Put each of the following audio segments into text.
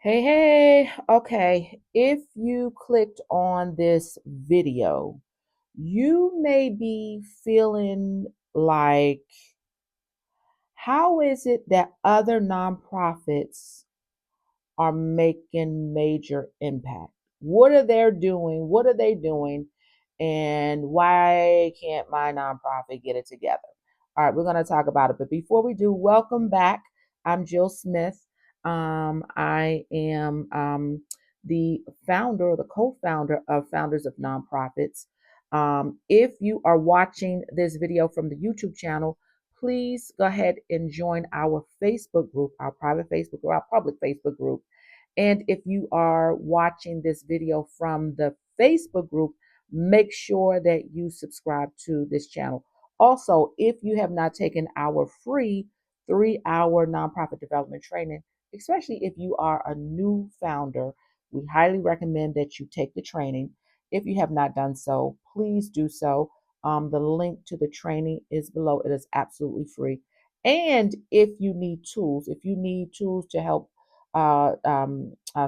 Hey, okay. If you clicked on this video, you may be feeling like, how is it that other nonprofits are making major impact? What are they doing? What are they doing? And why can't my nonprofit get it together? All right, we're going to talk about it. But before we do, welcome back. I'm Jill Smith. I am the founder or the co founder of Founders of Nonprofits. If you are watching this video from the YouTube channel, please go ahead and join our Facebook group, our private Facebook or our public Facebook group. And if you are watching this video from the Facebook group, make sure that you subscribe to this channel. Also, if you have not taken our free 3-hour nonprofit development training, especially if you are a new founder, we highly recommend that you take the training. If you have not done so, please do so. The link to the training is below. It is absolutely free. And if you need tools to help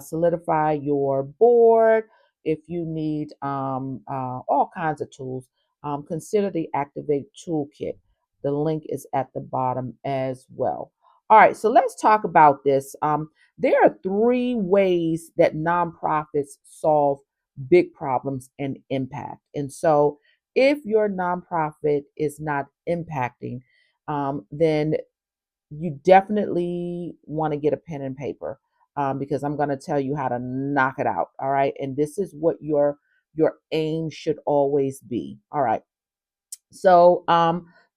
solidify your board, if you need all kinds of tools, consider the Activate Toolkit. The link is at the bottom as well. All right, so let's talk about this. There are three ways that nonprofits solve big problems and impact. And so, if your nonprofit is not impacting, then you definitely want to get a pen and paper, because I'm going to tell you how to knock it out. All right, and this is what your aim should always be. All right. So,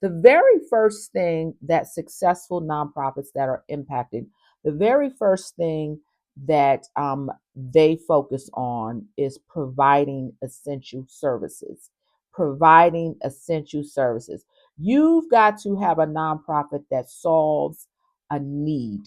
the very first thing that successful nonprofits that are impacted, the very first thing that they focus on is providing essential services. Providing essential services. You've got to have a nonprofit that solves a need.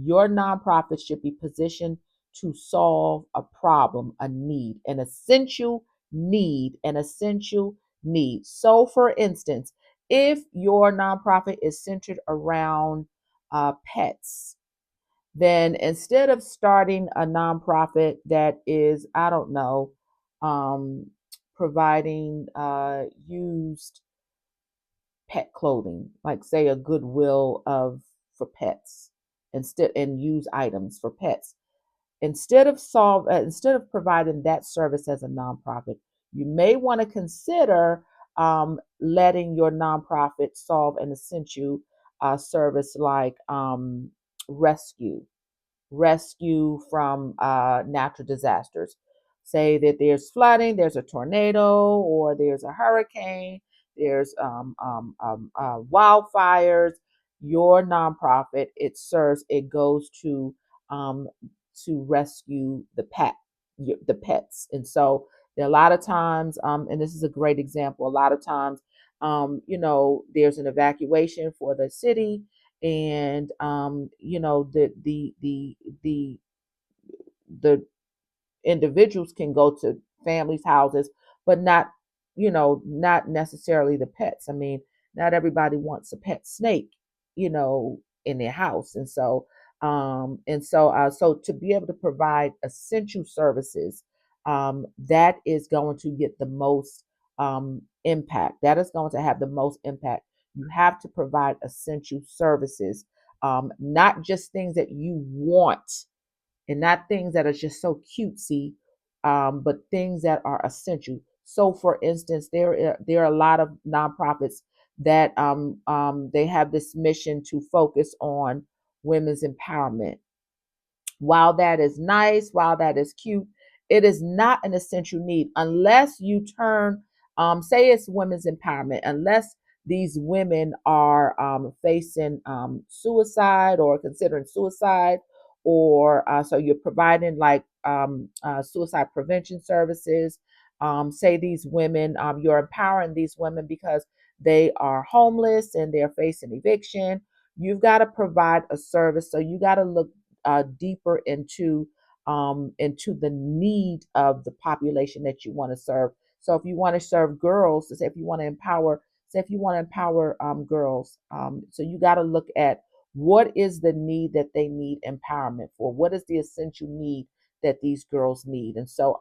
Your nonprofit should be positioned to solve a problem, a need, an essential need, an essential needs. So, for instance, if your nonprofit is centered around pets, then instead of starting a nonprofit that is, I don't know, um, providing used pet clothing, like say a Goodwill of for pets, and use items for pets, instead of providing that service as a nonprofit, you may want to consider letting your nonprofit solve an essential service like rescue rescue from natural disasters. Say that there's flooding, there's a tornado, or there's a hurricane, there's wildfires. Your nonprofit, it goes to rescue the pets. And so there are a lot of times, and this is a great example. A lot of times, there's an evacuation for the city, and the individuals can go to families' houses, but not necessarily the pets. I mean, not everybody wants a pet snake, in their house. So to be able to provide essential services, that is going to get the most impact. That is going to have the most impact. You have to provide essential services, not just things that you want, and not things that are just so cutesy, but things that are essential. So, for instance, there are a lot of nonprofits that they have this mission to focus on women's empowerment. While that is nice, while that is cute, it is not an essential need unless you turn, say it's women's empowerment, unless these women are facing suicide or considering suicide, or so you're providing like suicide prevention services. Say these women, you're empowering these women because they are homeless and they're facing eviction. You've got to provide a service. So you got to look deeper into the need of the population that you want to serve. So if you want to serve girls, say if you want to empower girls, so you got to look at what is the need that they need empowerment for? What is the essential need that these girls need? And so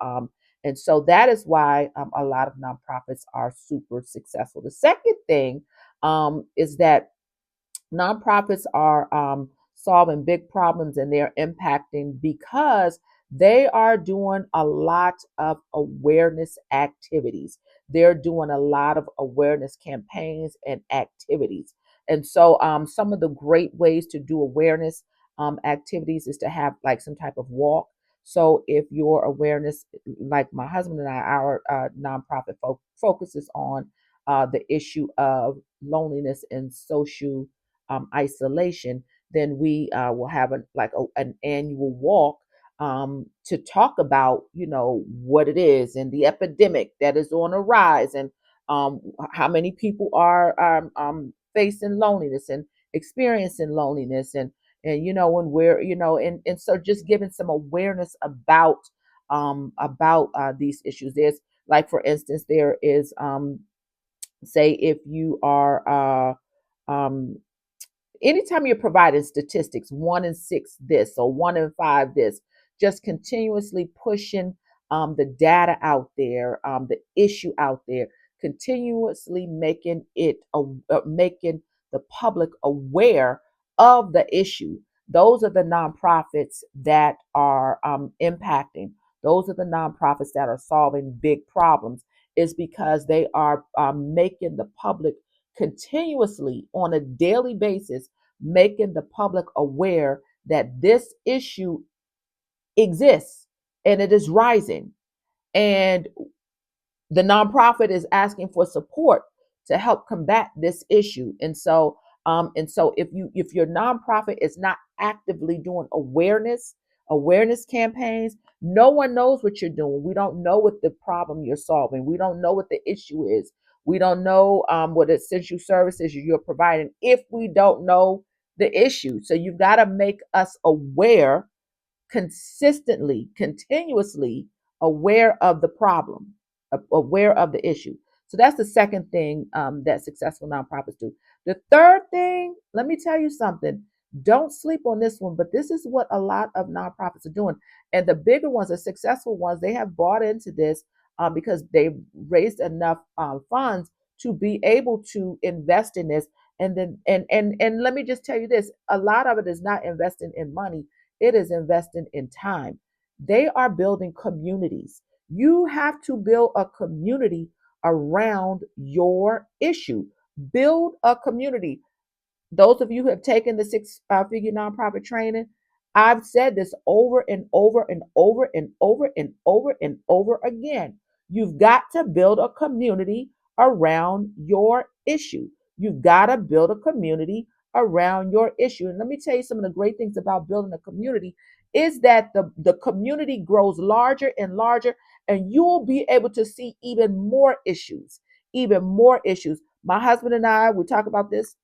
that is why a lot of nonprofits are super successful. The second thing is that nonprofits are solving big problems and they're impacting because they are doing a lot of awareness activities. They're doing a lot of awareness campaigns and activities. And so, some of the great ways to do awareness activities is to have like some type of walk. So, if your awareness, like my husband and I, our nonprofit focuses on the issue of loneliness and social isolation, then we will have an annual walk to talk about, what it is and the epidemic that is on a rise, and how many people are facing loneliness and experiencing loneliness, and we're, and so just giving some awareness about these issues. There's, like, for instance, there is, say, if you are anytime you're providing statistics, 1 in 6 this or 1 in 5 this, just continuously pushing the data out there, the issue out there, continuously making the public aware of the issue. Those are the nonprofits that are impacting. Those are the nonprofits that are solving big problems. Is because they are making the public continuously on a daily basis, making the public aware that this issue exists and it is rising. And the nonprofit is asking for support to help combat this issue. And so if your nonprofit is not actively doing awareness campaigns, no one knows what you're doing. We don't know what the problem you're solving. We don't know what the issue is. We don't know what essential services you're providing if we don't know the issue. So you've got to make us aware, consistently, continuously aware of the problem, aware of the issue. So that's the second thing that successful nonprofits do. The third thing, let me tell you something. Don't sleep on this one, but this is what a lot of nonprofits are doing. And the bigger ones, the successful ones, they have bought into this because they've raised enough funds to be able to invest in this. And let me just tell you this: a lot of it is not investing in money, it is investing in time. They are building communities. You have to build a community around your issue. Build a community. Those of you who have taken the six-figure nonprofit training, I've said this over and over and over and over and over and over again. You've got to build a community around your issue. You've got to build a community around your issue. And let me tell you, some of the great things about building a community is that the community grows larger and larger, and you'll be able to see even more issues, even more issues. My husband and I, we talk about this,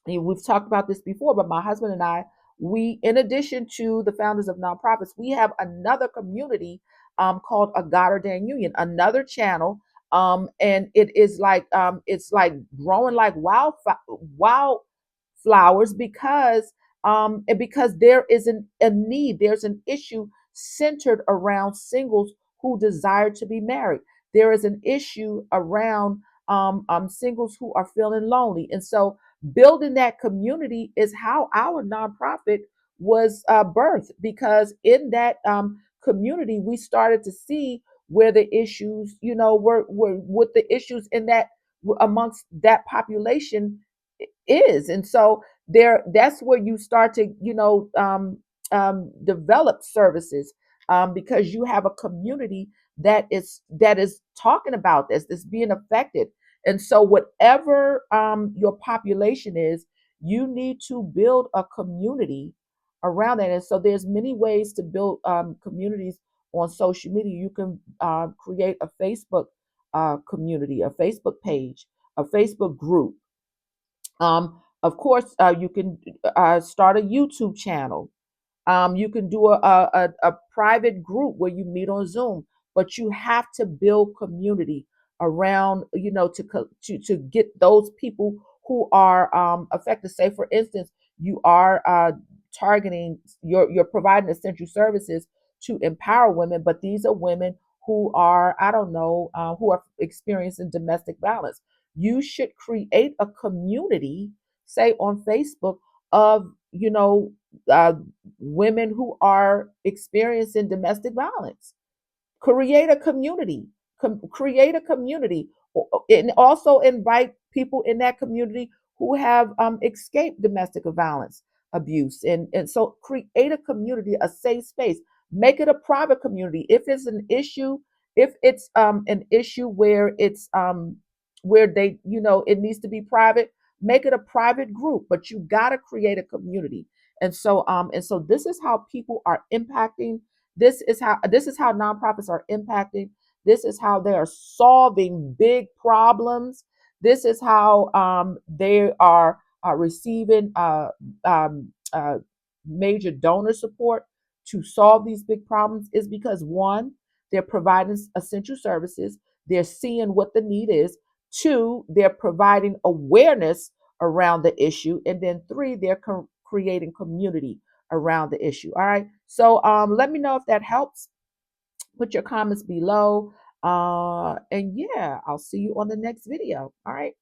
we've talked about this before, but my husband and I, we, in addition to the founders of nonprofits, we have another community called A Goddard Dan Union, another channel. And it's like growing like wildflowers because there is a need, there's an issue centered around singles who desire to be married. There is an issue around singles who are feeling lonely. And so building that community is how our nonprofit was birthed, because in that community we started to see where the issues, were what the issues in that amongst that population is. And so that's where you start to, develop services, because you have a community that is talking about this being affected. And so whatever your population is, you need to build a community around that. And so there's many ways to build communities on social media. You can create a Facebook community, a Facebook page, a Facebook group. Of course, you can start a YouTube channel. You can do a private group where you meet on Zoom, but you have to build community around, to get those people who are affected. Say, for instance, you are targeting, you're providing essential services to empower women, but these are women who are, I don't know, who are experiencing domestic violence. You should create a community, say on Facebook, of, uh, women who are experiencing domestic violence. Create a community. Create a community, and also invite people in that community who have escaped domestic violence, abuse, and so create a community, a safe space. Make it a private community. If it's an issue, if it's an issue where it's where they, it needs to be private, make it a private group, but you got to create a community. And so this is how people are impacting. This is how nonprofits are impacting. This is how they are solving big problems. This is how they are receiving major donor support to solve these big problems, is because one, they're providing essential services. They're seeing what the need is. Two, they're providing awareness around the issue. And then three, they're creating community around the issue. All right. So let me know if that helps. Put your comments below. And yeah, I'll see you on the next video. All right.